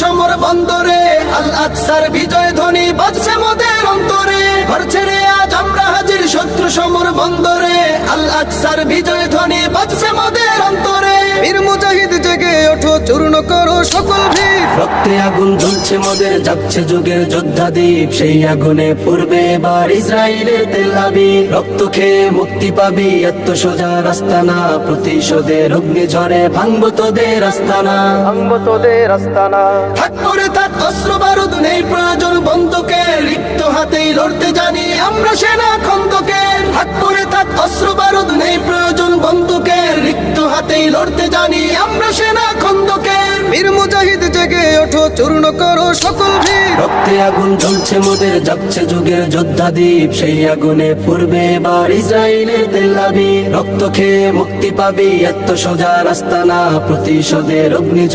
সমর বন্দরে, আল আকসার বিজয় ধ্বনি বাজছে মোদের অন্তরে। ঘর ছেড়ে আজ আমরা হাজির শত্রু সমর বন্দরে, আল আকসার বিজয় ধ্বনি বাজছে মোদের অন্তরে। বীর মুজাহিদ জেগে ওঠো, চূর্ণ করো সকল ভিড়। রক্তে আগুন জ্বলছে মোদের, যাচ্ছে যুগের যোদ্ধা দ্বীপ। সেই আগুনে পূর্বে এবার ইসরায়েলের তেল আবিব। রক্ত খেয়ে মুক্তি পাবি, এত সোজা রাস্তা না। প্রতিশোধের অগ্নি ঝরে ভাঙবো তোদের আস্তানা, ভাঙবো তোদের আস্তানা। থাক পরে থাক অস্ত্র বারুদ, নেই প্রয়োজন বন্দুকের। রিক্ত হাতেই লড়তে জানি আমরা সেনা খন্দকের। থাক পরে থাক অস্ত্র বারুদ, নেই প্রয়োজন বন্দুকের। রিক্ত হাতেই লড়তে জানি আমরা সেনা খন্দকের। বীর মুজাহিদ জেগে ওঠো, চূর্ণ করো সকল ভিড়। রক্তে আগুন জ্বলছে মোদের, যাচ্ছে যুগের যোদ্ধা দ্বীপ। সেই আগুনে পূর্বে এবার ইসরায়েলের তেল আবিব। রক্ত খেয়ে মুক্তি পাবি, এত সোজা রাস্তা না। প্রতিশোধের অগ্নি